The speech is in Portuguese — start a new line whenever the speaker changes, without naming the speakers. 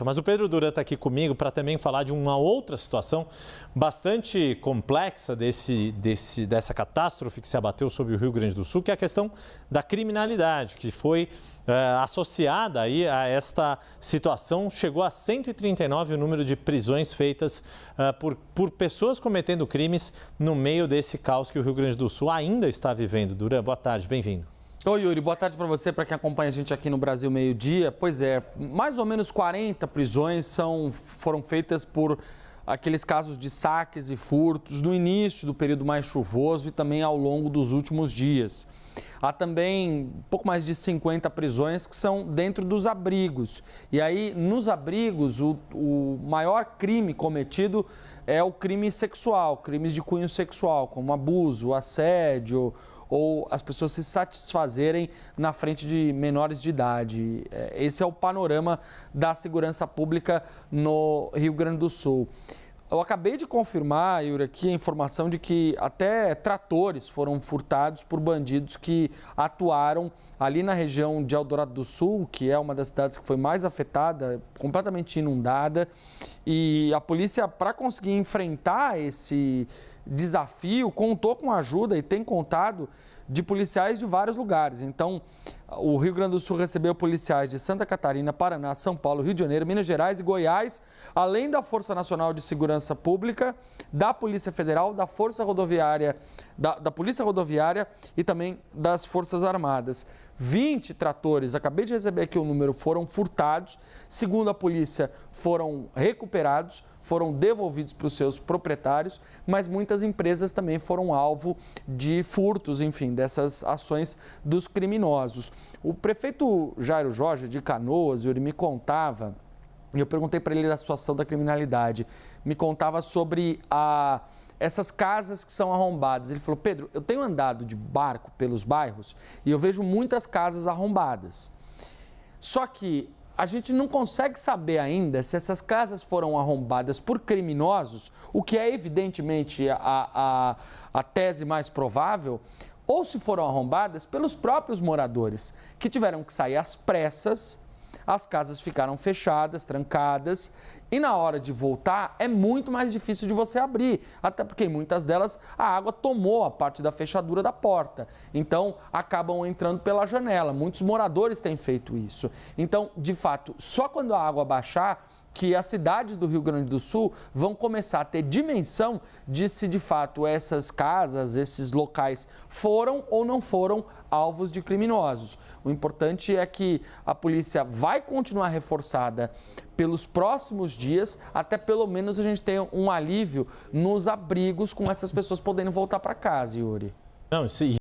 Mas o Pedro Duran está aqui comigo para também falar de uma outra situação bastante complexa dessa catástrofe que se abateu sobre o Rio Grande do Sul, que é a questão da criminalidade, que foi associada aí a esta situação. Chegou a 139 o número de prisões feitas por pessoas cometendo crimes no meio desse caos que o Rio Grande do Sul ainda está vivendo. Duran, boa tarde, bem-vindo.
Oi, Yuri, boa tarde para você, para quem acompanha a gente aqui no Brasil Meio-Dia. Pois é, mais ou menos 40 prisões foram feitas por aqueles casos de saques e furtos no início do período mais chuvoso e também ao longo dos últimos dias. Há também um pouco mais de 50 prisões que são dentro dos abrigos. E aí, nos abrigos, o maior crime cometido é o crime sexual, crimes de cunho sexual, como abuso, assédio, ou as pessoas se satisfazerem na frente de menores de idade. Esse é o panorama da segurança pública no Rio Grande do Sul. Eu acabei de confirmar, Yuri, aqui a informação de que até tratores foram furtados por bandidos que atuaram ali na região de Eldorado do Sul, que é uma das cidades que foi mais afetada, completamente inundada. E a polícia, para conseguir enfrentar esse desafio, contou com a ajuda e tem contado de policiais de vários lugares. Então, o Rio Grande do Sul recebeu policiais de Santa Catarina, Paraná, São Paulo, Rio de Janeiro, Minas Gerais e Goiás, além da Força Nacional de Segurança Pública, da Polícia Federal, da Força Rodoviária, da Polícia Rodoviária e também das Forças Armadas. 20 tratores, acabei de receber aqui o número, foram furtados. Segundo a polícia, foram recuperados, foram devolvidos para os seus proprietários, mas muitas empresas também foram alvo de furtos, enfim, dessas ações dos criminosos. O prefeito Jairo Jorge de Canoas, ele me contava, e eu perguntei para ele da situação da criminalidade, me contava sobre essas casas que são arrombadas. Ele falou: Pedro, eu tenho andado de barco pelos bairros e eu vejo muitas casas arrombadas. Só que a gente não consegue saber ainda se essas casas foram arrombadas por criminosos, o que é evidentemente a tese mais provável, ou se foram arrombadas pelos próprios moradores, que tiveram que sair às pressas, as casas ficaram fechadas, trancadas, e na hora de voltar é muito mais difícil de você abrir, até porque em muitas delas a água tomou a parte da fechadura da porta, então acabam entrando pela janela. Muitos moradores têm feito isso. Então, de fato, só quando a água baixar que as cidades do Rio Grande do Sul vão começar a ter dimensão de se de fato essas casas, esses locais foram ou não foram alvos de criminosos. O importante é que a polícia vai continuar reforçada pelos próximos dias, até pelo menos a gente tenha um alívio nos abrigos com essas pessoas podendo voltar para casa, Yuri.
Não,